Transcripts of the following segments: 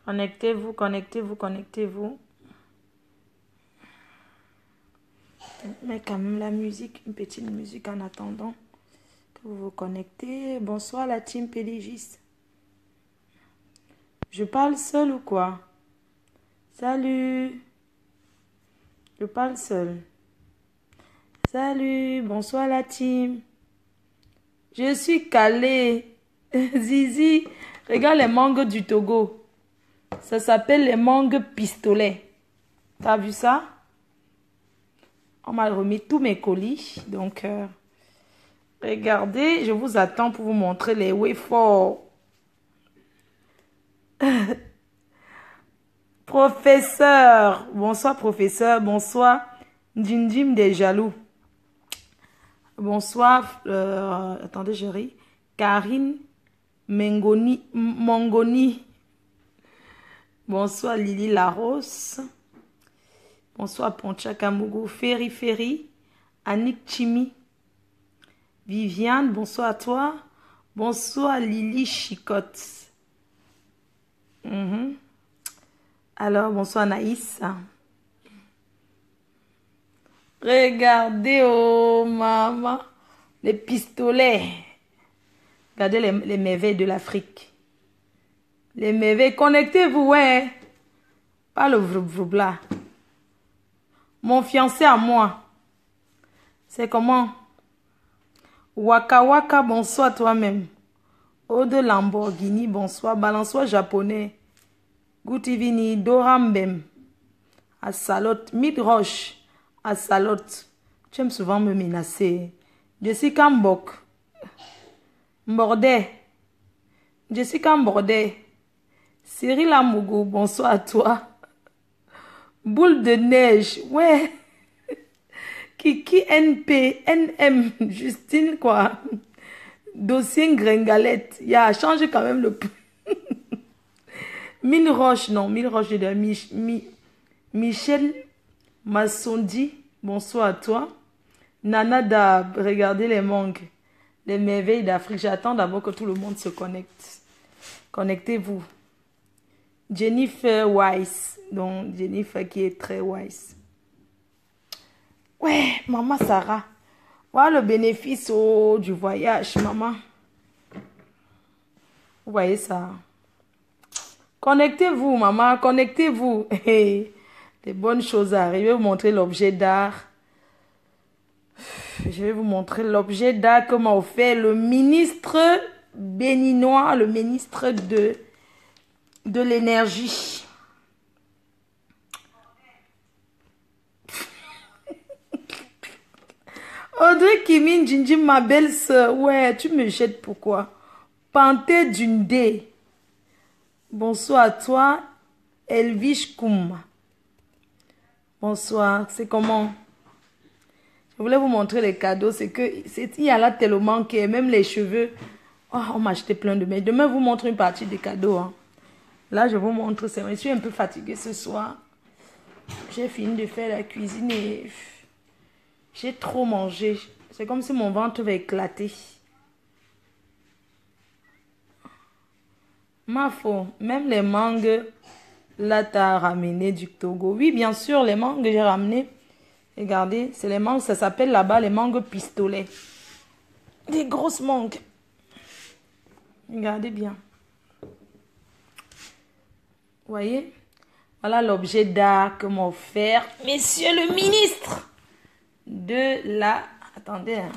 Connectez-vous, connectez-vous, connectez-vous. Mais quand même la musique, une petite musique en attendant que vous vous connectez. Bonsoir la team Pélégis. Je parle seul ou quoi? Salut. Je parle seul. Salut, bonsoir la team. Je suis calée. Zizi, regarde les mangues du Togo. Ça s'appelle les mangues pistolets. T'as vu ça? On m'a remis tous mes colis. Donc, regardez, je vous attends pour vous montrer les wafers. Professeur. Bonsoir, professeur. Bonsoir, Djindim des jaloux. Bonsoir, attendez, je ris. Karine Mongoni. Bonsoir, Lily Larose. Bonsoir, Poncha Kamougou. Ferry. Annick Chimi. Viviane, bonsoir à toi. Bonsoir, Lily Chicotte. Alors, bonsoir, Naïs. Regardez, oh, maman. Les pistolets. Regardez les merveilles de l'Afrique. Les merveilles. Connectez-vous, ouais. Pas le vroub là. Mon fiancé à moi. C'est comment? Waka Waka, bonsoir toi-même. Ode Lamborghini, bonsoir. Balançois japonais. Good evening, Dorambem. Assalote. Midroche. Assalote. Tu aimes souvent me menacer. Jessica Mbok. Mbordé. Jessica Mbordé. Cyril Amougou, bonsoir à toi. Boule de neige, ouais. Kiki NP, NM, Justine, quoi. Dossier Gringalette. Il a changé quand même le... Mille Roche, non, Mille Roche de Michel Massondi, bonsoir à toi. Nana Dab, regardez les mangues. Les merveilles d'Afrique. J'attends d'abord que tout le monde se connecte. Connectez-vous. Jennifer Weiss. Donc, Jennifer qui est très wise. Ouais, maman Sarah. Voilà le bénéfice du voyage, maman. Vous voyez ça? Connectez-vous, maman. Connectez-vous. Des bonnes choses arrivent. Je vais vous montrer l'objet d'art. Je vais vous montrer l'objet d'art que m'a offert le ministre béninois, le ministre de l'énergie. Audrey Kimin Jinjim, ma belle-sœur. Ouais, tu me jettes pourquoi? Panté d'une dé. Bonsoir à toi, Elvish Koum. Bonsoir, c'est comment? Je voulais vous montrer les cadeaux. C'est que il y a là tellement que même les cheveux. Oh, on m'a acheté plein de mails. Demain, je vous montre une partie des cadeaux. Hein. Là, je vous montre. Je suis un peu fatiguée ce soir. J'ai fini de faire la cuisine et j'ai trop mangé. C'est comme si mon ventre va éclater. Ma foi, même les mangues, là, t'as ramené du Togo. Oui, bien sûr, les mangues que j'ai ramenées. Regardez, c'est les mangues, ça s'appelle là-bas les mangues pistolets. Des grosses mangues. Regardez bien. Vous voyez? Voilà l'objet d'art que m'a offert Monsieur le ministre de la... Attendez. Hein.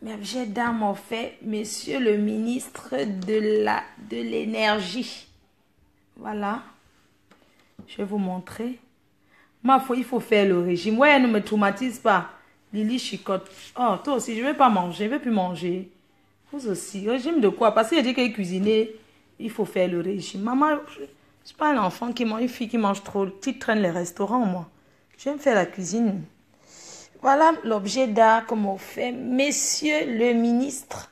L'objet d'art m'a offert Monsieur le ministre de l'énergie. Voilà. Je vais vous montrer. Ma foi, il faut faire le régime. Ouais, ne me traumatise pas. Lily chicote. Oh, toi aussi, je ne vais pas manger. Je ne vais plus manger. Vous aussi. Régime de quoi? Parce qu'il a dit qu'il cuisiner. Il faut faire le régime. Maman, je ne suis pas un enfant qui mange, une fille qui mange trop. Tu traînes les restaurants, moi. J'aime faire la cuisine. Voilà l'objet d'art qu'on m'a fait. Monsieur le ministre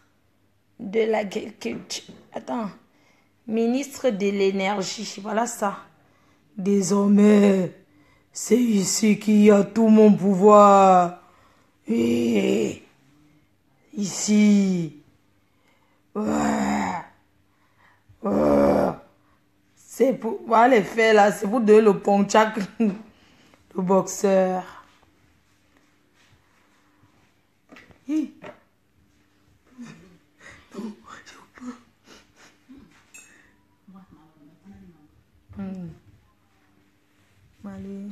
de l'agriculture. Attends. Ministre de l'énergie. Voilà ça. Désormais, c'est ici qu'il y a tout mon pouvoir. Et ici. Ouais. Ouais. C'est pour... Voilà les faits là. C'est pour donner le ponchak. Le boxeur. Hi. Allez.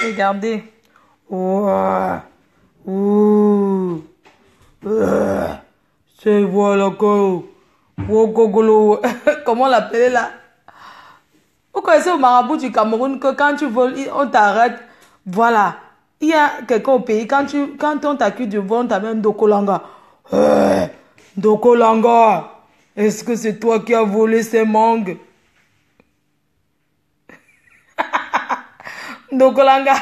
Regardez. Ouah. Ouh. C'est voilà quoi. Comment l'appeler là? Vous connaissez au marabout du Cameroun que quand tu voles, on t'arrête. Voilà. Il y a quelqu'un au pays, quand on t'accuse du vol, on t'amène Ndokolanga. Ndokolanga, est-ce que c'est toi qui as volé ces mangues? Ndokolanga.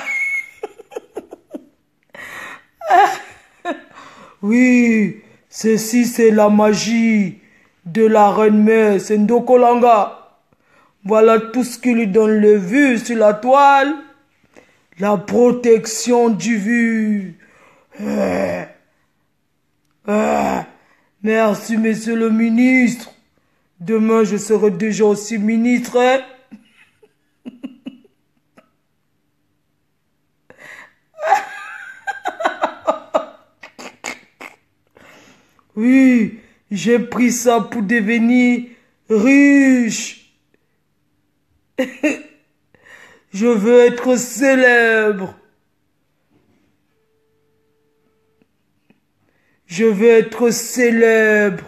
Oui, ceci c'est la magie de la reine mère, c'est Ndokolanga. Voilà tout ce qui lui donne le vu sur la toile. La protection du vu. Merci, monsieur le ministre. Demain, je serai déjà aussi ministre. Hein? Oui, j'ai pris ça pour devenir riche. Je veux être célèbre. Je veux être célèbre.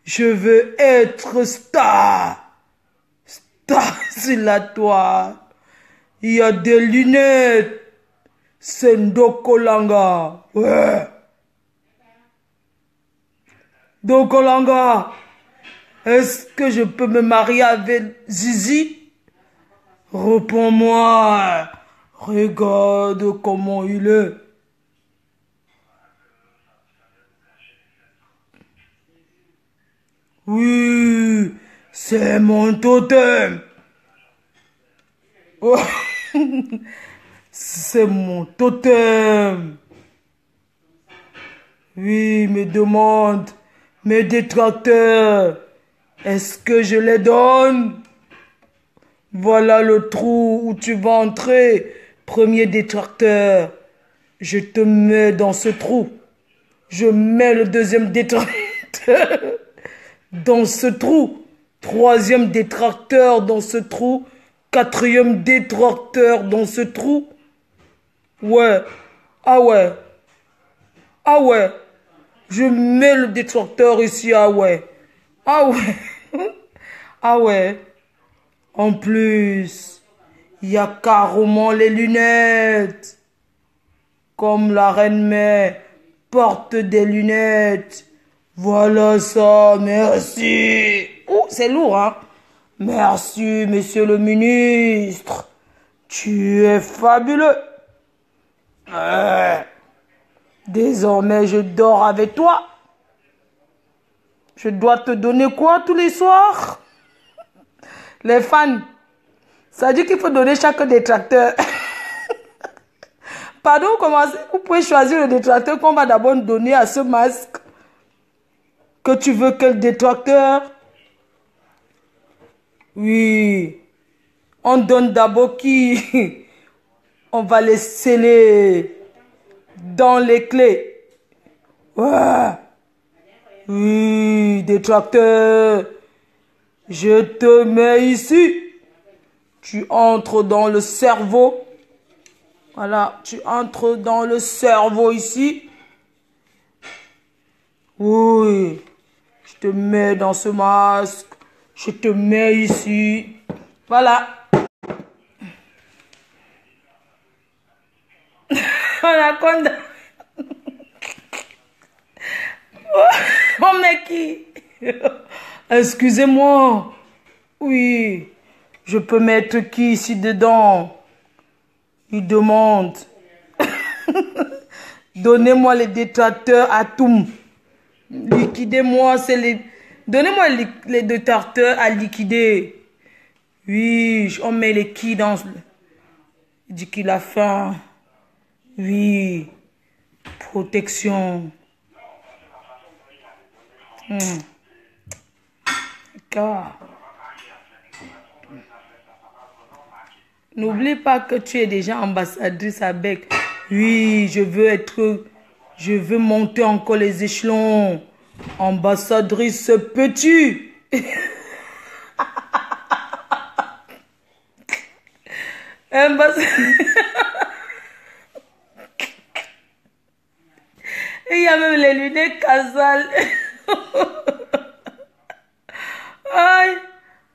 Je veux être star. Star sur la toile. Il y a des lunettes. C'est Ndokolanga. Ouais. Ndokolanga. Est-ce que je peux me marier avec Zizi? Réponds-moi. Regarde comment il est. Oui, c'est mon totem. Oh. C'est mon totem. Oui, me demande mes détracteurs. Est-ce que je les donne? Voilà le trou où tu vas entrer, premier détracteur. Je te mets dans ce trou. Je mets le deuxième détracteur dans ce trou. Troisième détracteur dans ce trou. Quatrième détracteur dans ce trou. Ouais. Ah ouais. Ah ouais. Je mets le détracteur ici. Ah ouais. Ah ouais. Ah ouais. En plus, il y a carrément les lunettes. Comme la reine mère porte des lunettes. Voilà ça, merci. Oh, c'est lourd, hein? Merci, monsieur le ministre. Tu es fabuleux. Désormais, je dors avec toi. Je dois te donner quoi tous les soirs? Les fans, ça dit qu'il faut donner chaque détracteur. Pardon, vous pouvez choisir le détracteur qu'on va d'abord donner à ce masque. Que tu veux quel détracteur? Oui. On donne d'abord qui? On va les sceller dans les clés. Ouais. Oui, détracteur. Je te mets ici. Tu entres dans le cerveau. Voilà, tu entres dans le cerveau ici. Oui. Je te mets dans ce masque. Je te mets ici. Voilà. Anaconda. Oh, mais qui? Excusez-moi. Oui. Je peux mettre qui ici dedans? Il demande. Donnez-moi les détracteurs à tout. Liquidez-moi, c'est les... Donnez-moi les détracteurs à liquider. Oui, on met les qui dans... Il dit qu'il a faim. Oui. Protection. D'accord. N'oublie pas que tu es déjà ambassadrice avec. Oui, je veux monter encore les échelons. Ambassadrice petit. Il y a même les lunettes Casal. Aïe.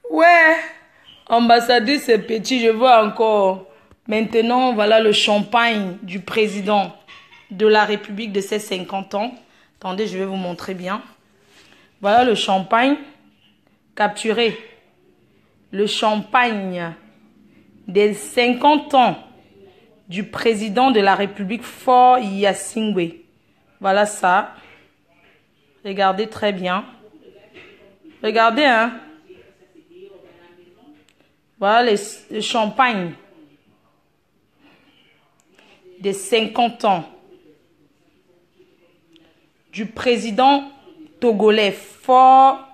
Ouais. Ambassadrice petit, je vois encore. Maintenant, voilà le champagne du président de la République de ses 50 ans. Attendez, je vais vous montrer bien. Voilà le champagne capturé. Le champagne des 50 ans du président de la République, Faure Gnassingbé. Voilà ça. Regardez très bien. Regardez, hein. Voilà le champagne des 50 ans du président togolais Faure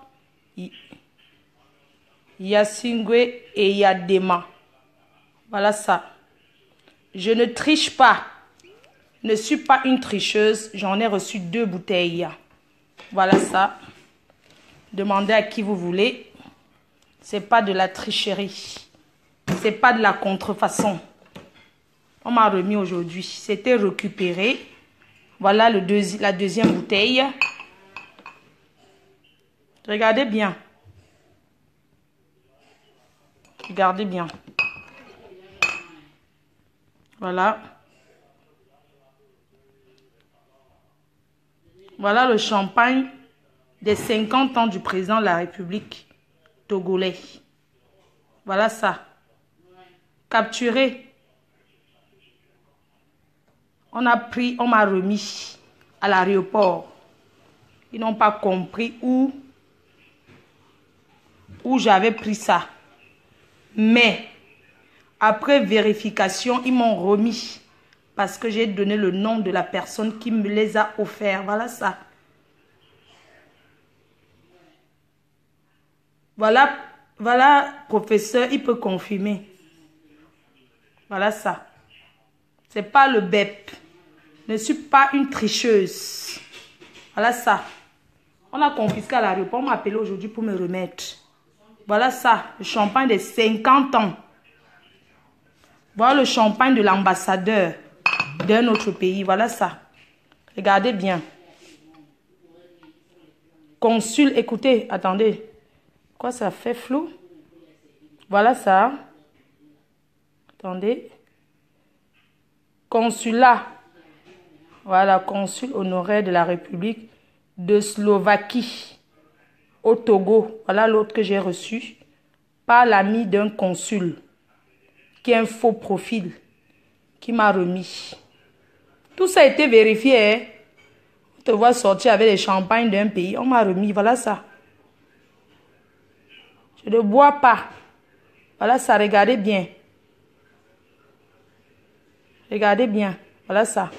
Gnassingbé Eyadema. Voilà ça. Je ne triche pas. Je ne suis pas une tricheuse. J'en ai reçu 2 bouteilles. Voilà ça. Demandez à qui vous voulez. C'est pas de la tricherie. C'est pas de la contrefaçon. On m'a remis aujourd'hui. C'était récupéré. Voilà la deuxième bouteille. Regardez bien. Regardez bien. Voilà. Voilà le champagne des 50 ans du président de la République togolais. Voilà ça. Capturé. On m'a remis à l'aéroport. Ils n'ont pas compris où j'avais pris ça. Mais après vérification, ils m'ont remis parce que j'ai donné le nom de la personne qui me les a offerts. Voilà ça. Voilà, professeur, il peut confirmer. Voilà ça. C'est pas le BEP. Je ne suis pas une tricheuse. Voilà ça. On a confisqué à l'aéroport. On m'a appelé aujourd'hui pour me remettre. Voilà ça. Le champagne des 50 ans. Voilà le champagne de l'ambassadeur d'un autre pays. Voilà ça. Regardez bien. Consul, écoutez, attendez. Quoi, ça fait flou? Voilà ça. Attendez. Consulat. Voilà, consul honoraire de la République de Slovaquie au Togo. Voilà l'autre que j'ai reçu par l'ami d'un consul qui est un faux profil qui m'a remis. Tout ça a été vérifié. Hein? On te voit sortir avec les champagnes d'un pays. On m'a remis. Voilà ça. Je ne bois pas. Voilà ça. Regardez bien. Regardez bien. Voilà ça.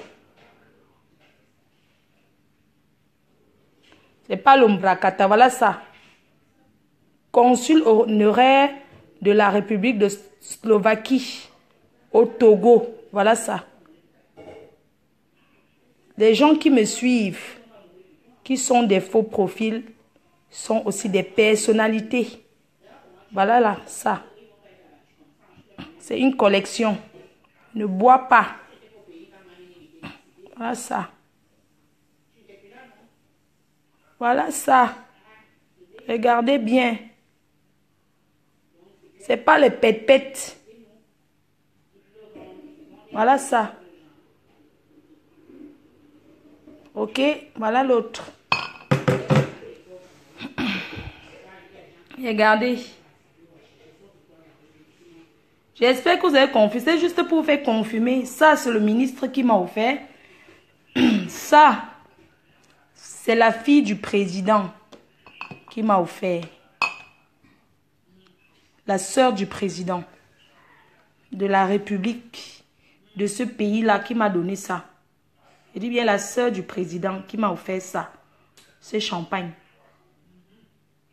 C'est pas l'Ombrakata. Voilà ça. Consul honoraire de la République de Slovaquie au Togo. Voilà ça. Les gens qui me suivent, qui sont des faux profils, sont aussi des personnalités. Voilà là, ça. C'est une collection. Ne bois pas. Voilà ça. Voilà ça. Regardez bien. C'est pas les pète-pète. Voilà ça. Ok, voilà l'autre. Regardez. J'espère que vous avez compris. C'est juste pour vous faire confirmer. Ça, c'est le ministre qui m'a offert. Ça, c'est la fille du président qui m'a offert. La sœur du président de la République de ce pays-là qui m'a donné ça. Je dis bien la sœur du président qui m'a offert ça. C'est champagne.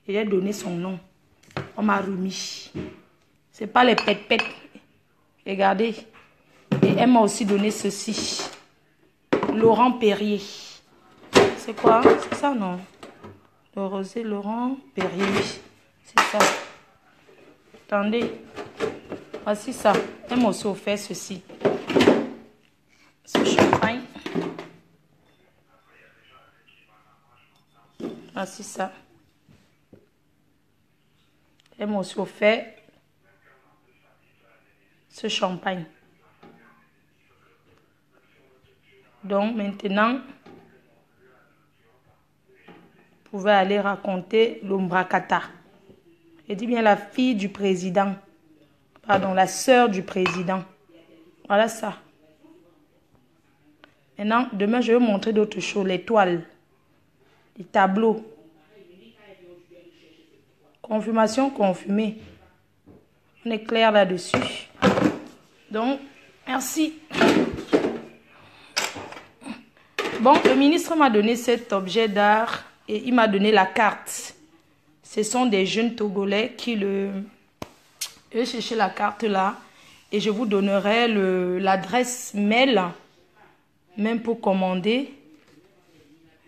Et j'ai donné son nom. On m'a remis. C'est pas les pètes-pètes. Regardez. Et elle m'a aussi donné ceci. Laurent Perrier. C'est quoi? C'est ça, non? Le rosé Laurent Perrier. C'est ça. Attendez. Voici ça. Elle m'a aussi offert ceci. Ce champagne. Voici ça. Elle m'a aussi offert ce champagne. Donc maintenant, vous pouvez aller raconter l'Ombrakata. Je dis bien la fille du président. Pardon, la sœur du président. Voilà ça. Maintenant, demain, je vais vous montrer d'autres choses. Les toiles, les tableaux. Confirmation confirmée. On est clair là-dessus. Donc, merci. Bon, le ministre m'a donné cet objet d'art et il m'a donné la carte. Ce sont des jeunes Togolais qui Je vais chercher la carte là et je vous donnerai l'adresse mail, même pour commander.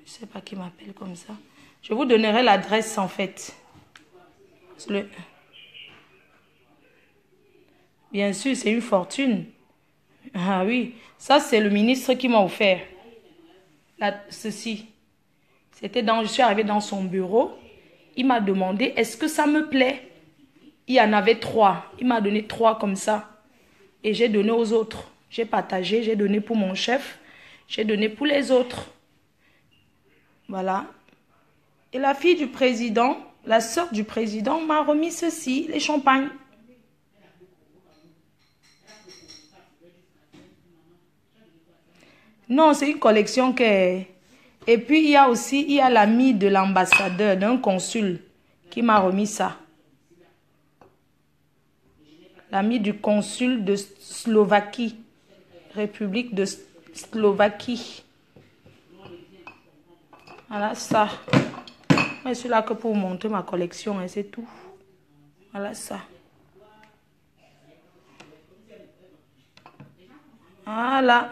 Je ne sais pas qui m'appelle comme ça. Je vous donnerai l'adresse en fait. Bien sûr, c'est une fortune. Ah oui, ça c'est le ministre qui m'a offert. Ceci. Je suis arrivée dans son bureau. Il m'a demandé, est-ce que ça me plaît? Il y en avait 3. Il m'a donné 3 comme ça. Et j'ai donné aux autres. J'ai partagé, j'ai donné pour mon chef. J'ai donné pour les autres. Voilà. Et la fille du président, la sœur du président m'a remis ceci, les champagnes. Non, c'est une collection que... Et puis, il y a l'ami de l'ambassadeur, d'un consul, qui m'a remis ça. L'ami du consul de Slovaquie. République de Slovaquie. Voilà ça. Moi, je suis là que pour vous montrer ma collection, hein, c'est tout. Voilà ça. Voilà.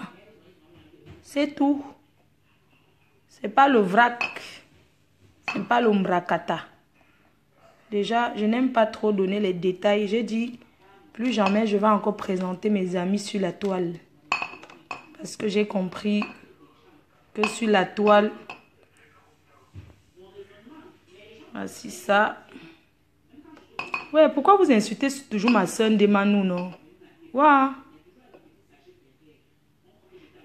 C'est tout. C'est pas le vrac. C'est pas l'Ombrakata. Déjà, je n'aime pas trop donner les détails. J'ai dit, plus jamais je vais encore présenter mes amis sur la toile. Parce que j'ai compris que sur la toile, voici ça. Ouais, pourquoi vous insultez toujours ma soeur Ndemanou, non? Ouais.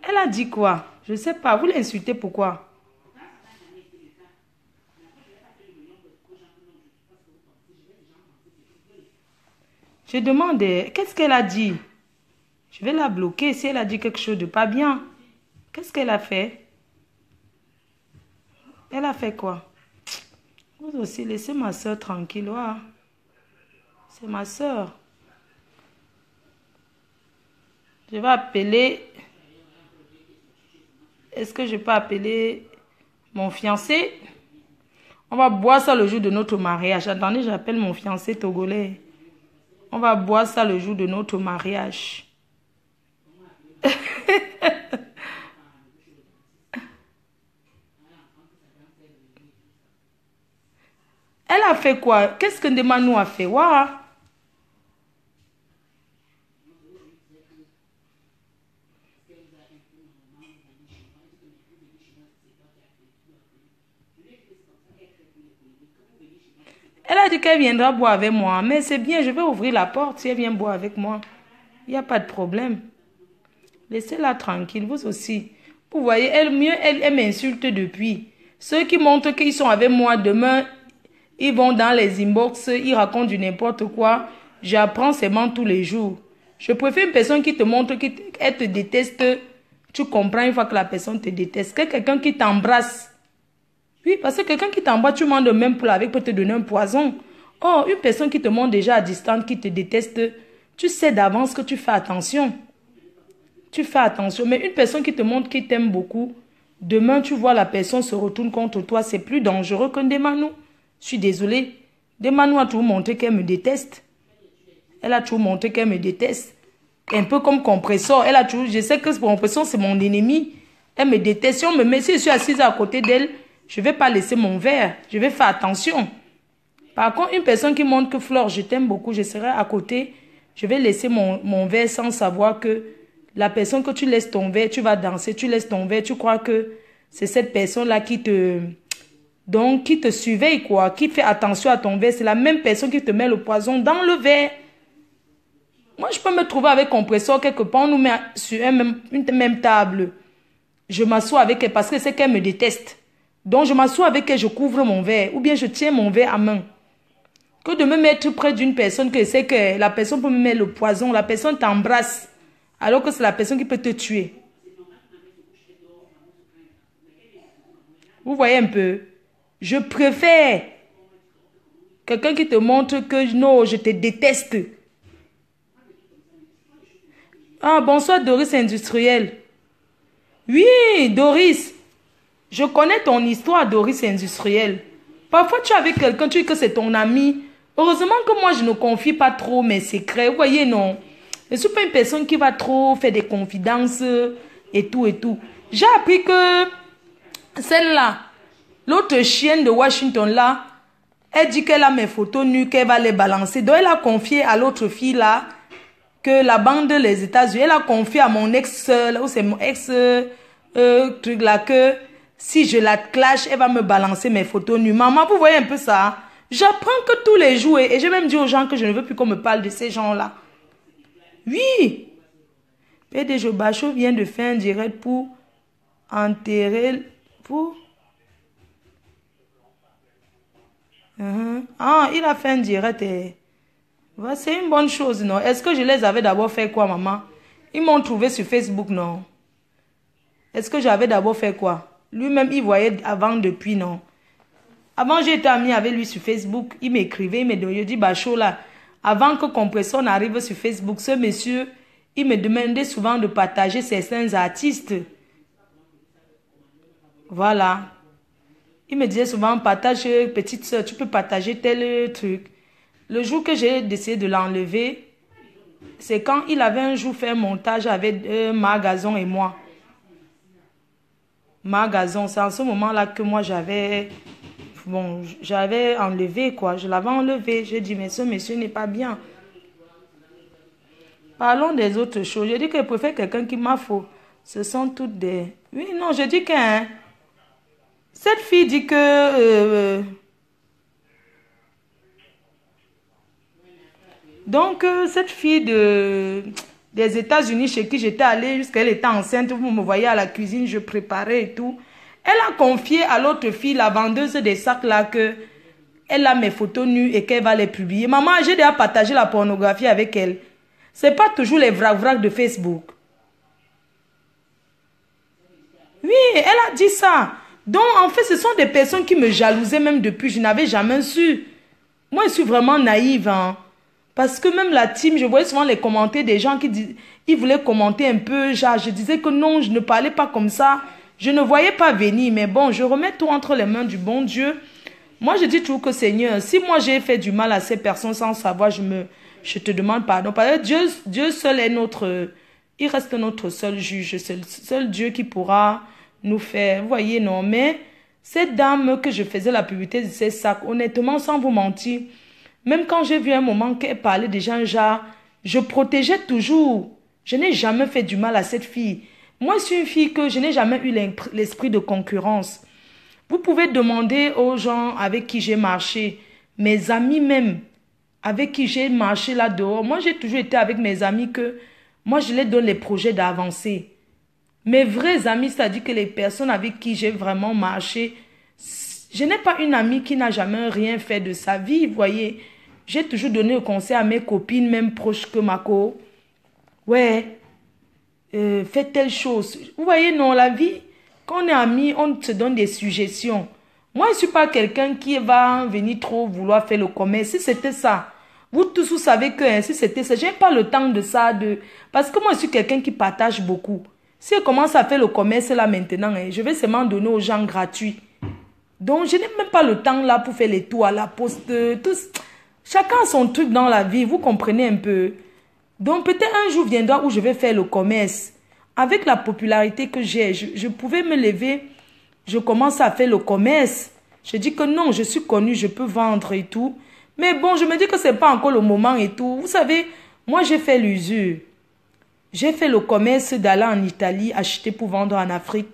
Elle a dit quoi? Je ne sais pas. Vous l'insultez pourquoi? Je demande, qu'est-ce qu'elle a dit? Je vais la bloquer si elle a dit quelque chose de pas bien. Qu'est-ce qu'elle a fait? Elle a fait quoi? Vous aussi, laissez ma soeur tranquille. Ouais. C'est ma soeur. Je vais appeler... Est-ce que je peux appeler mon fiancé? On va boire ça le jour de notre mariage. Attendez, j'appelle mon fiancé togolais. On va boire ça le jour de notre mariage. Elle a fait quoi? Qu'est-ce que Ndemanou a fait? Waouh! Elle a dit qu'elle viendra boire avec moi. Mais c'est bien, je vais ouvrir la porte si elle vient boire avec moi. Il n'y a pas de problème. Laissez-la tranquille, vous aussi. Vous voyez, elle m'insulte depuis. Ceux qui montrent qu'ils sont avec moi demain, ils vont dans les inbox, ils racontent du n'importe quoi. J'apprends seulement tous les jours. Je préfère une personne qui te montre qu'elle te déteste. Tu comprends une fois que la personne te déteste. Que quelqu'un qui t'embrasse. Oui, parce que quelqu'un qui t'embrasse, tu manges le même plat avec, peut te donner un poison. Oh, une personne qui te montre déjà à distance, qui te déteste, tu sais d'avance que tu fais attention. Tu fais attention. Mais une personne qui te montre qu'il t'aime beaucoup, demain tu vois la personne se retourne contre toi, c'est plus dangereux qu'un Ndemanou. Je suis désolée. Demano a toujours montré qu'elle me déteste. Elle a toujours montré qu'elle me déteste. Un peu comme Compressor. Elle a toujours, je sais que Compressor, c'est mon ennemi. Elle me déteste. Si on me met, si je suis assise à côté d'elle, je ne vais pas laisser mon verre. Je vais faire attention. Par contre, une personne qui montre que Flore, je t'aime beaucoup, je serai à côté. Je vais laisser mon verre sans savoir que la personne que tu laisses ton verre, tu vas danser, tu laisses ton verre, tu crois que c'est cette personne-là qui te surveille, quoi, qui fait attention à ton verre. C'est la même personne qui te met le poison dans le verre. Moi, je peux me trouver avec Compressor quelque part, on nous met sur une même table. Je m'assois avec elle parce que c'est qu'elle me déteste. Donc, je m'assois avec elle, je couvre mon verre. Ou bien, je tiens mon verre à main. Que de me mettre près d'une personne que c'est que la personne peut me mettre le poison. La personne t'embrasse. Alors que c'est la personne qui peut te tuer. Vous voyez un peu? Je préfère quelqu'un qui te montre que non, je te déteste. Ah, bonsoir Doris Industriel. Oui, Doris. Je connais ton histoire, Doris Industriel. Parfois, tu es avec quelqu'un, tu dis que c'est ton ami. Heureusement que moi, je ne confie pas trop mes secrets. Vous voyez, non. Je ne suis pas une personne qui va trop faire des confidences et tout et tout. J'ai appris que celle-là, l'autre chienne de Washington là, elle dit qu'elle a mes photos nues, qu'elle va les balancer. Donc, elle a confié à l'autre fille là, que la bande des États-Unis, elle a confié à mon ex, là où c'est mon ex, truc là, que si je la clash, elle va me balancer mes photos nues. Maman, vous voyez un peu ça? J'apprends que tous les jours, et j'ai même dit aux gens que je ne veux plus qu'on me parle de ces gens-là. Oui. PDG Bacho vient de faire un direct pour enterrer, pour... Ah, il a fait un direct et... C'est une bonne chose, non? Est-ce que je les avais d'abord fait quoi, maman? Ils m'ont trouvé sur Facebook, non? Est-ce que j'avais d'abord fait quoi? Lui-même, il voyait avant, depuis, non? Avant, j'ai été amie avec lui sur Facebook. Il m'écrivait, il me disait, je dis, Bacho, là, avant que Compressor n'arrive sur Facebook, ce monsieur, il me demandait souvent de partager certains artistes. Voilà. Il me disait souvent, partage, petite soeur, tu peux partager tel truc. Le jour que j'ai décidé de l'enlever, c'est quand il avait un jour fait un montage avec Margazon et moi. Margazon, c'est en ce moment-là que moi j'avais... Bon, j'avais enlevé quoi. Je l'avais enlevé. J'ai dit, mais ce monsieur n'est pas bien. Parlons des autres choses. Je dis que je préfère quelqu'un qui m'a faux. Ce sont toutes des... Oui, non, je dis que... Hein, cette fille dit que... Donc, cette fille des États-Unis chez qui j'étais allée, jusqu'à elle était enceinte, vous me voyez à la cuisine, je préparais et tout. Elle a confié à l'autre fille, la vendeuse des sacs là, que elle a mes photos nues et qu'elle va les publier. Maman, j'ai déjà partagé la pornographie avec elle. C'est pas toujours les vrac de Facebook. Oui, elle a dit ça. Donc, en fait, ce sont des personnes qui me jalousaient même depuis. Je n'avais jamais su. Moi, je suis vraiment naïve, hein. Parce que même la team, je voyais souvent les commentaires des gens qui disent, ils voulaient commenter un peu, genre, je disais que non, je ne parlais pas comme ça. Je ne voyais pas venir, mais bon, je remets tout entre les mains du bon Dieu. Moi, je dis toujours que Seigneur, si moi j'ai fait du mal à ces personnes sans savoir, je te demande pardon. Parce que Dieu seul est il reste notre seul juge, c'est le seul Dieu qui pourra nous faire. Vous voyez, non, mais cette dame que je faisais la publicité de ces sacs, honnêtement, sans vous mentir, même quand j'ai vu un moment qu'elle parlait des gens, genre, je protégeais toujours. Je n'ai jamais fait du mal à cette fille. Moi, je suis une fille que je n'ai jamais eu l'esprit de concurrence. Vous pouvez demander aux gens avec qui j'ai marché, mes amis même, avec qui j'ai marché là dehors. Moi, j'ai toujours été avec mes amis que, moi, je les donne les projets d'avancer. Mes vrais amis, c'est-à-dire que les personnes avec qui j'ai vraiment marché, je n'ai pas une amie qui n'a jamais rien fait de sa vie, vous voyez. J'ai toujours donné le conseil à mes copines, même proches que ma co. Ouais. Faites telle chose. Vous voyez, non, la vie, quand on est amis, on se donne des suggestions. Moi, je ne suis pas quelqu'un qui va venir trop vouloir faire le commerce. Si c'était ça, vous tous, vous savez que hein, si c'était ça, je n'ai pas le temps de ça. Parce que moi, je suis quelqu'un qui partage beaucoup. Si je commence à faire le commerce là maintenant, hein, je vais seulement donner aux gens gratuits. Donc, je n'ai même pas le temps là pour faire les tours à la poste. Tous, chacun a son truc dans la vie, vous comprenez un peu. Donc, peut-être un jour viendra où je vais faire le commerce. Avec la popularité que j'ai, je pouvais me lever, je commence à faire le commerce. Je dis que non, je suis connue, je peux vendre et tout. Mais bon, je me dis que ce n'est pas encore le moment et tout. Vous savez, moi j'ai fait l'usure. J'ai fait le commerce d'aller en Italie, acheter pour vendre en Afrique.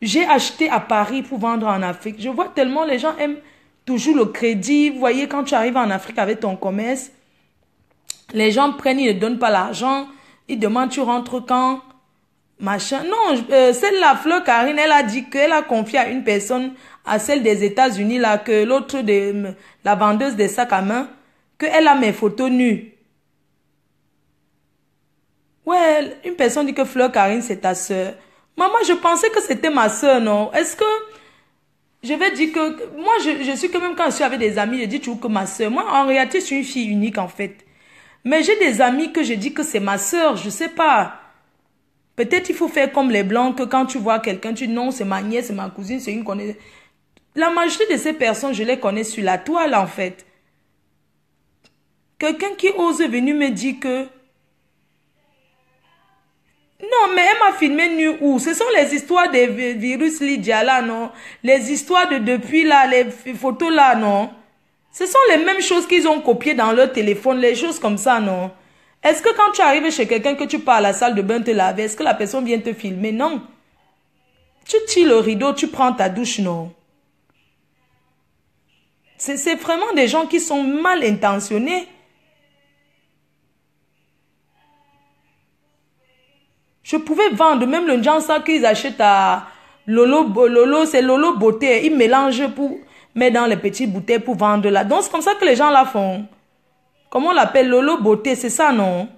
J'ai acheté à Paris pour vendre en Afrique. Je vois tellement les gens aiment toujours le crédit. Vous voyez, quand tu arrives en Afrique avec ton commerce, les gens prennent, ils ne donnent pas l'argent. Ils demandent tu rentres quand? Machin. Non, celle-là, Fleur Karine, elle a dit qu'elle a confié à une personne, à celle des États-Unis, là, que l'autre, la vendeuse des sacs à main, qu'elle a mes photos nues. Ouais, une personne dit que Fleur Karine, c'est ta sœur. Maman, je pensais que c'était ma sœur, non? Est-ce que, je vais dire que, moi, je suis quand même, quand je suis avec des amis, je dis toujours que ma sœur. Moi, en réalité, je suis une fille unique, en fait. Mais j'ai des amis que je dis que c'est ma sœur, je sais pas. Peut-être il faut faire comme les blancs, que quand tu vois quelqu'un, tu dis non, c'est ma nièce, c'est ma cousine, c'est une connaisse. La majorité de ces personnes, je les connais sur la toile, en fait. Quelqu'un qui ose venir me dire que non, mais elle m'a filmé nu où? Ce sont les histoires des virus Lydia là, non? Les histoires de depuis là, les photos là, non? Ce sont les mêmes choses qu'ils ont copiées dans leur téléphone, les choses comme ça, non? Est-ce que quand tu arrives chez quelqu'un que tu pars à la salle de bain te laver, est-ce que la personne vient te filmer? Non. Tu tires le rideau, tu prends ta douche, non? C'est vraiment des gens qui sont mal intentionnés. Je pouvais vendre même le genre ça qu'ils achètent à Lolo, c'est Lolo Beauté. Ils mélangent pour mettre dans les petites bouteilles pour vendre là. Donc c'est comme ça que les gens la font. Comment on l'appelle? Lolo Beauté, c'est ça, non?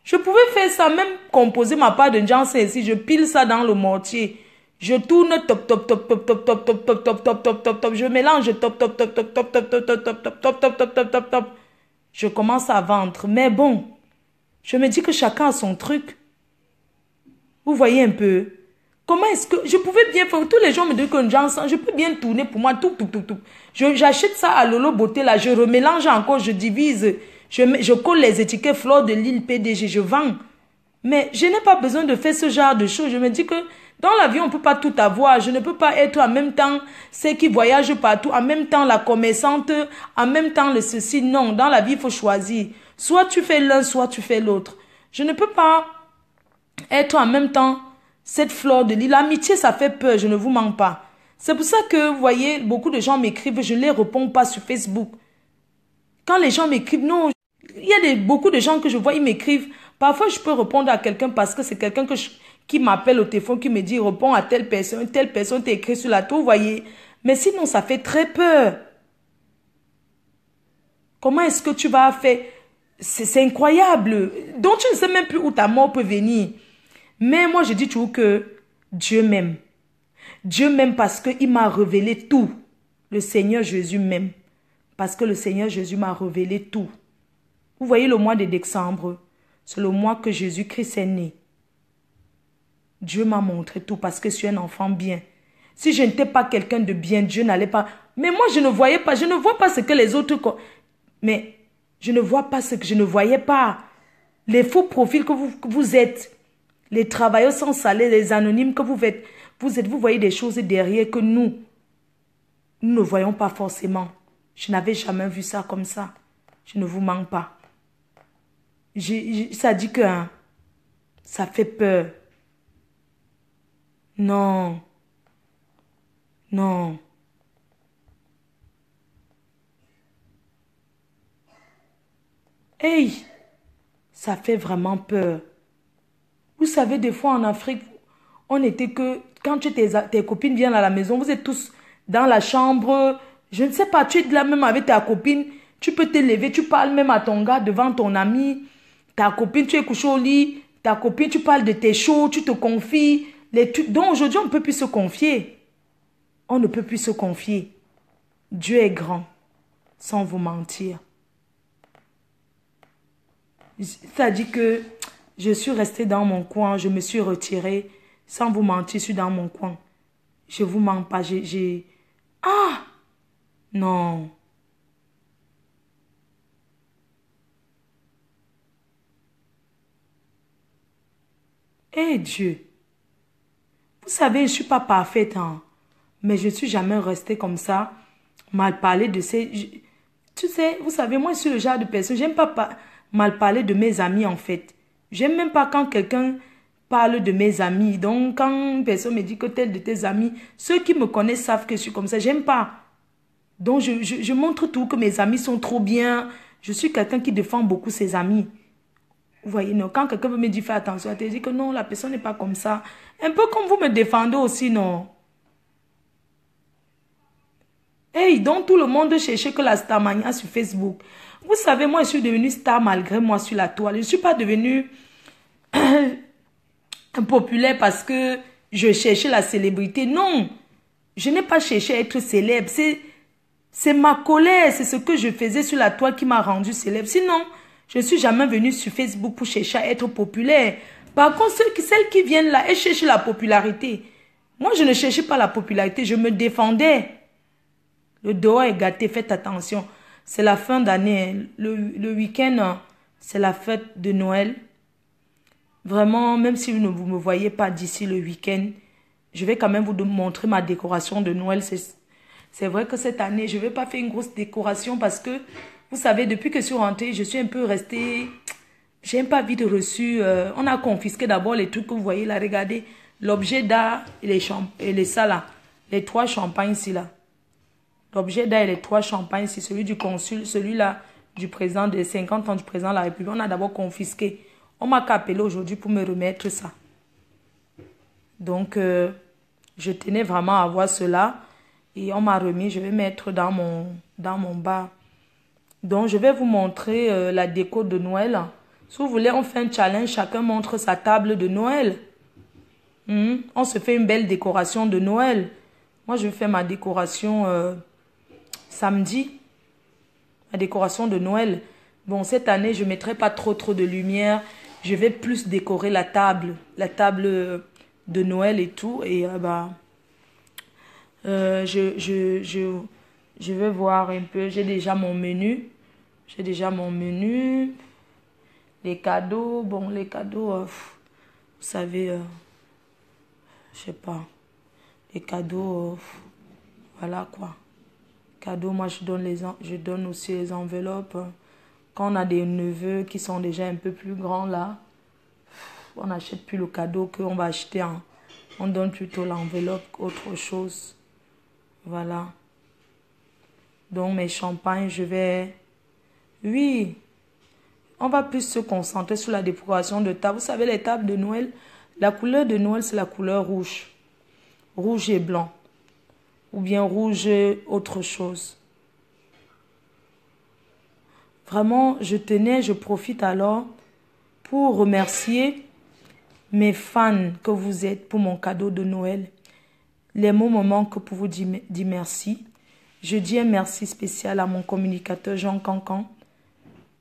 Je pouvais faire ça, même composer ma part de genre ici. Je pile ça dans le mortier. Je tourne top, top, top, top, top, top, top, top, top, top, top, top, top. Je mélange top, top, top, top, top, top, top, top, top, top, top, top, top, top, top, top. Je commence à vendre. Mais bon, je me dis que chacun a son truc. Vous voyez un peu. Comment est-ce que je pouvais bien faire? Tous les gens me disent que je peux bien tourner pour moi, tout, tout, tout, tout. J'achète ça à Lolo Beauté, là, je remélange encore, je divise, je colle les étiquettes Fleur de Lille PDG, je vends. Mais je n'ai pas besoin de faire ce genre de choses. Je me dis que dans la vie, on ne peut pas tout avoir. Je ne peux pas être en même temps celle qui voyage partout, en même temps la commerçante, en même temps le ceci. Non, dans la vie, il faut choisir. Soit tu fais l'un, soit tu fais l'autre. Je ne peux pas être en même temps cette Fleur de Lille. L'amitié, ça fait peur, je ne vous mens pas. C'est pour ça que, vous voyez, beaucoup de gens m'écrivent, je ne les réponds pas sur Facebook. Quand les gens m'écrivent, non, il y a beaucoup de gens que je vois, ils m'écrivent. Parfois, je peux répondre à quelqu'un parce que c'est quelqu'un qui m'appelle au téléphone, qui me dit, réponds à telle personne t'a écrit sur la tour, vous voyez. Mais sinon, ça fait très peur. Comment est-ce que tu vas faire? C'est incroyable. Donc, tu ne sais même plus où ta mort peut venir. Mais moi, je dis toujours que Dieu m'aime. Dieu m'aime parce qu'il m'a révélé tout. Le Seigneur Jésus m'aime. Parce que le Seigneur Jésus m'a révélé tout. Vous voyez le mois de décembre, c'est le mois que Jésus-Christ est né. Dieu m'a montré tout parce que je suis un enfant bien. Si je n'étais pas quelqu'un de bien, Dieu n'allait pas... Mais moi, je ne voyais pas. Je ne vois pas ce que les autres... Mais je ne vois pas ce que je ne voyais pas. Les faux profils que vous êtes. Les travailleurs sans salaire, les anonymes que vous êtes. Vous voyez des choses derrière que nous ne voyons pas forcément. Je n'avais jamais vu ça comme ça. Je ne vous mens pas. Ça dit que hein, ça fait peur. Non. Non. Hey, ça fait vraiment peur. Vous savez, des fois en Afrique, on était que... Quand tes copines viennent à la maison, vous êtes tous dans la chambre. Je ne sais pas, tu es là même avec ta copine. Tu peux te lever, tu parles même à ton gars devant ton ami. Ta copine, tu es couché au lit. Ta copine, tu parles de tes choses, tu te confies. Donc aujourd'hui, on ne peut plus se confier. On ne peut plus se confier. Dieu est grand, sans vous mentir. Ça dit que je suis restée dans mon coin, je me suis retirée. Sans vous mentir, je suis dans mon coin. Je ne vous mens pas. Ah, non. Eh Dieu. Vous savez, je ne suis pas parfaite, hein. Mais je ne suis jamais restée comme ça, mal parler de ces... Tu sais, vous savez, moi, je suis le genre de personne, j'aime pas mal parler de mes amis, en fait. J'aime même pas quand quelqu'un parle de mes amis. Donc, quand une personne me dit que tel de tes amis, ceux qui me connaissent savent que je suis comme ça, j'aime pas. Donc, je montre tout que mes amis sont trop bien. Je suis quelqu'un qui défend beaucoup ses amis. Vous voyez, non, quand quelqu'un me dit fais attention, elle te dit que non, la personne n'est pas comme ça. Un peu comme vous me défendez aussi, non? Hey, donc tout le monde cherchait que la starmania sur Facebook. Vous savez, moi, je suis devenue star malgré moi sur la toile. Je ne suis pas devenue populaire parce que je cherchais la célébrité. Non, je n'ai pas cherché à être célèbre. C'est ma colère, c'est ce que je faisais sur la toile qui m'a rendu célèbre. Sinon, je ne suis jamais venue sur Facebook pour chercher à être populaire. Par contre, celles qui viennent là, elles cherchent la popularité. Moi, je ne cherchais pas la popularité, je me défendais. Le dehors est gâté, faites attention. C'est la fin d'année. Le week-end, c'est la fête de Noël. Vraiment, même si vous ne me voyez pas d'ici le week-end, je vais quand même vous montrer ma décoration de Noël. C'est vrai que cette année, je ne vais pas faire une grosse décoration parce que, vous savez, depuis que je suis rentrée, je suis un peu restée... J'ai pas vite reçu... on a confisqué d'abord les trucs que vous voyez là. Regardez, l'objet d'art et les ça là. Les 3 champagnes ici là. L'objet d'art et les 3 champagnes, c'est celui du consul, celui-là du président des 50 ans du président de la République. On a d'abord confisqué. On m'a appelé aujourd'hui pour me remettre ça. Donc, je tenais vraiment à avoir cela. Et on m'a remis, je vais mettre dans mon bar. Donc, je vais vous montrer la déco de Noël. Si vous voulez, on fait un challenge. Chacun montre sa table de Noël. On se fait une belle décoration de Noël. Moi, je vais faire ma décoration... samedi, la décoration de Noël. Bon, cette année, je ne mettrai pas trop de lumière. Je vais plus décorer la table de Noël et tout. Et je vais voir un peu. J'ai déjà mon menu. Les cadeaux. Bon, les cadeaux, vous savez, je sais pas. Les cadeaux, voilà quoi. Cadeaux, moi je donne aussi les enveloppes. Quand on a des neveux qui sont déjà un peu plus grands là, on n'achète plus le cadeau qu'on va acheter. On donne plutôt l'enveloppe qu'autre chose. Voilà. Donc mes champagnes, oui, on va plus se concentrer sur la décoration de table. Vous savez, les tables de Noël, la couleur de Noël, c'est la couleur rouge. Rouge et blanc. Ou bien rouge autre chose. Vraiment, je profite alors pour remercier mes fans que vous êtes pour mon cadeau de Noël. Les mots me manquent pour vous dire merci. Je dis un merci spécial à mon communicateur Jean Cancan,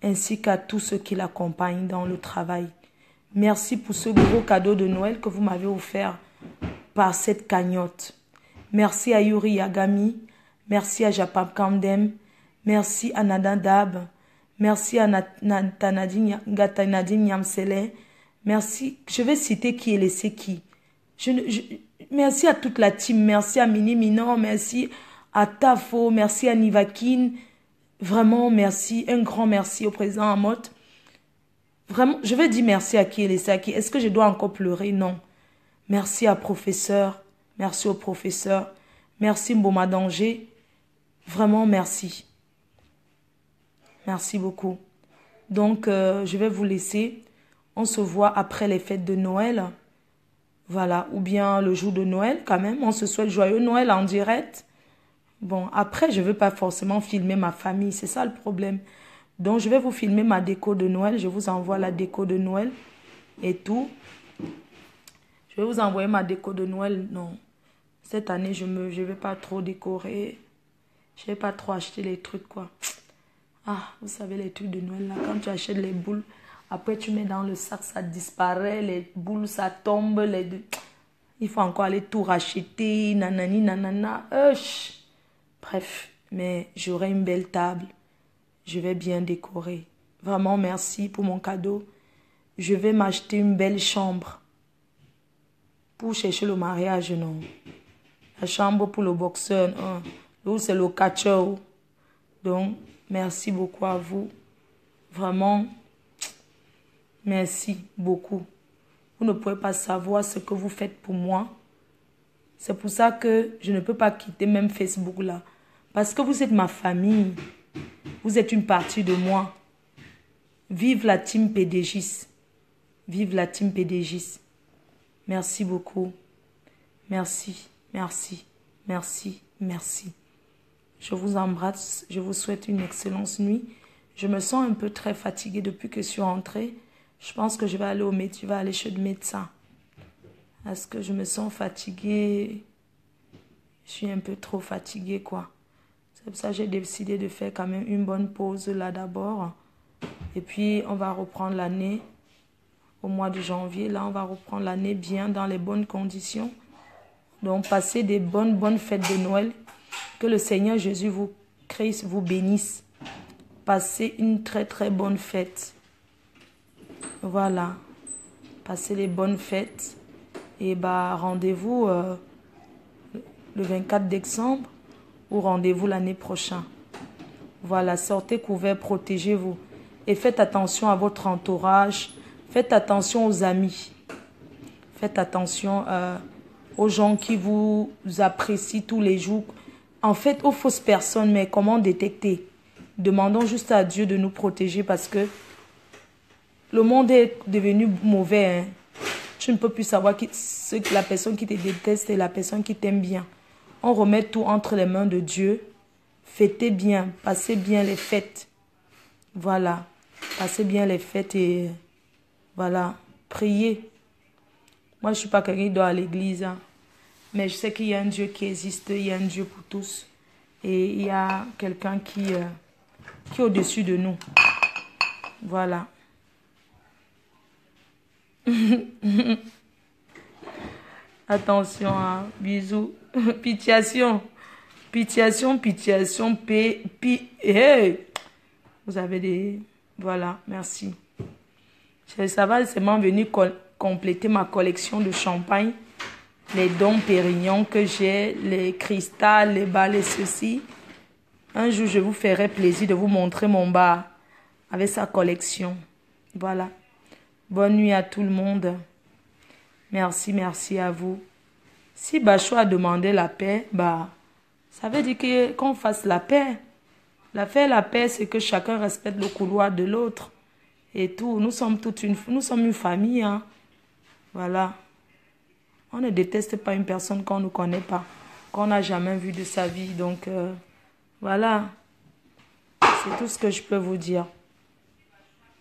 ainsi qu'à tous ceux qui l'accompagnent dans le travail. Merci pour ce gros cadeau de Noël que vous m'avez offert par cette cagnotte. Merci à Yuri Yagami, merci à Japap Kandem, merci à Nadadab, merci à Nadine Yamsele, merci, je vais citer qui est laissé qui. Merci à toute la team, merci à Mini Minor, merci à Tafo, merci à Nivakin, vraiment merci, un grand merci au président Amot. Vraiment, je vais dire merci à qui est laissé à qui. Est-ce que je dois encore pleurer? Non. Merci à professeur. Merci au professeur. Merci Mboma Danger. Vraiment merci. Merci beaucoup. Donc, je vais vous laisser. On se voit après les fêtes de Noël. Voilà. Ou bien le jour de Noël quand même. On se souhaite joyeux Noël en direct. Bon, après, je ne veux pas forcément filmer ma famille. C'est ça le problème. Donc, je vais vous filmer ma déco de Noël. Je vous envoie la déco de Noël et tout. Je vais vous envoyer ma déco de Noël. Non. Cette année, je vais pas trop décorer. Je vais pas trop acheter les trucs, quoi. Ah, vous savez, les trucs de Noël, là. Quand tu achètes les boules, après, tu mets dans le sac, ça disparaît. Les boules, ça tombe. Il faut encore aller tout racheter. Nanani, nanana. Bref, mais j'aurai une belle table. Je vais bien décorer. Vraiment, merci pour mon cadeau. Je vais m'acheter une belle chambre. Pour chercher le mariage, non. La chambre pour le boxeur, hein. Là, c'est le catcheur. Donc, merci beaucoup à vous. Vraiment, merci beaucoup. Vous ne pouvez pas savoir ce que vous faites pour moi. C'est pour ça que je ne peux pas quitter même Facebook là. Parce que vous êtes ma famille. Vous êtes une partie de moi. Vive la team PDGIS. Vive la team PDGIS. Merci beaucoup. Merci, merci, merci, merci. Je vous embrasse. Je vous souhaite une excellente nuit. Je me sens un peu très fatiguée depuis que je suis rentrée. Je pense que je vais aller au médecin. Je vais aller chez le médecin. Parce que je me sens fatiguée. Je suis un peu trop fatiguée, quoi. C'est pour ça que j'ai décidé de faire quand même une bonne pause là d'abord. Et puis, on va reprendre l'année au mois de janvier. Là, on va reprendre l'année bien dans les bonnes conditions. Donc, passez des bonnes fêtes de Noël. Que le Seigneur Jésus Christ vous bénisse. Passez une très bonne fête. Voilà. Passez les bonnes fêtes. Et bah, rendez-vous le 24 décembre ou rendez-vous l'année prochaine. Voilà, sortez couverts, protégez-vous. Et faites attention à votre entourage. Faites attention aux amis. Faites attention aux gens qui vous apprécient tous les jours. En fait, aux fausses personnes, mais comment détecter? Demandons juste à Dieu de nous protéger parce que le monde est devenu mauvais. Hein. Tu ne peux plus savoir la personne qui te déteste et la personne qui t'aime bien. On remet tout entre les mains de Dieu. Fêtez bien, passez bien les fêtes. Voilà, passez bien les fêtes et voilà, priez. Moi, je ne suis pas quelqu'un qui doit à l'église, hein. Mais je sais qu'il y a un Dieu qui existe, il y a un Dieu pour tous. Et il y a quelqu'un qui est au-dessus de nous. Voilà. Attention, hein. Bisous. Pitiation. Pitiation. Hey. Vous avez des... Voilà, merci. Ça va seulement venir compléter ma collection de champagne. Les Dom Pérignon que j'ai, les cristal, les bas, les ceci. Un jour, je vous ferai plaisir de vous montrer mon bar avec sa collection. Voilà. Bonne nuit à tout le monde. Merci à vous. Si Bachou a demandé la paix, bah, ça veut dire qu'on fasse la paix. La paix, c'est que chacun respecte le couloir de l'autre. Et tout. Nous sommes une famille. Hein. Voilà. On ne déteste pas une personne qu'on ne connaît pas, qu'on n'a jamais vue de sa vie. Donc, voilà. C'est tout ce que je peux vous dire.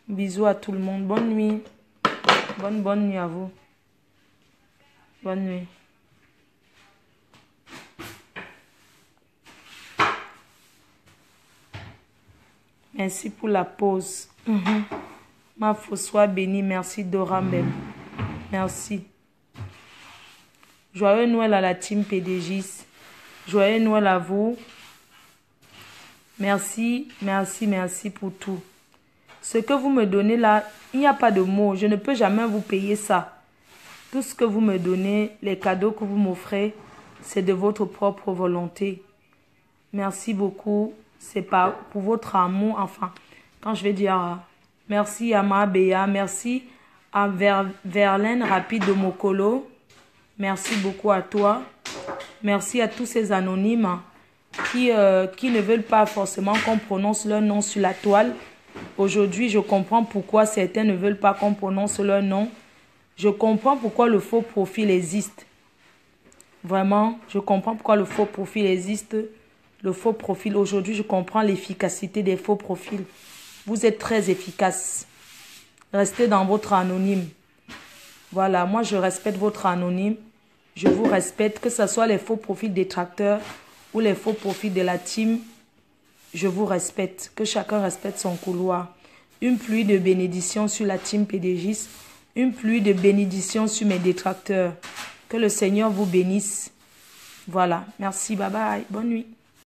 Bisous à tout le monde. Bonne nuit. Bonne nuit à vous. Bonne nuit. Merci pour la pause. Ma foi soit bénie. Merci Dora même. Merci. Joyeux Noël à la team PDGIS. Joyeux Noël à vous. Merci pour tout. Ce que vous me donnez là, il n'y a pas de mots. Je ne peux jamais vous payer ça. Tout ce que vous me donnez, les cadeaux que vous m'offrez, c'est de votre propre volonté. Merci beaucoup. C'est pas pour votre amour. Enfin, quand je vais dire merci à ma Béa, merci à Verlaine Rapide de Mokolo. Merci beaucoup à toi. Merci à tous ces anonymes qui ne veulent pas forcément qu'on prononce leur nom sur la toile. Aujourd'hui, je comprends pourquoi certains ne veulent pas qu'on prononce leur nom. Je comprends pourquoi le faux profil existe. Vraiment, je comprends pourquoi le faux profil existe. Le faux profil, aujourd'hui, je comprends l'efficacité des faux profils. Vous êtes très efficace. Restez dans votre anonyme. Voilà, moi je respecte votre anonyme. Je vous respecte, que ce soit les faux profils détracteurs ou les faux profils de la team. Je vous respecte, que chacun respecte son couloir. Une pluie de bénédictions sur la team PDGIS. Une pluie de bénédictions sur mes détracteurs. Que le Seigneur vous bénisse. Voilà, merci, bye bye, bonne nuit.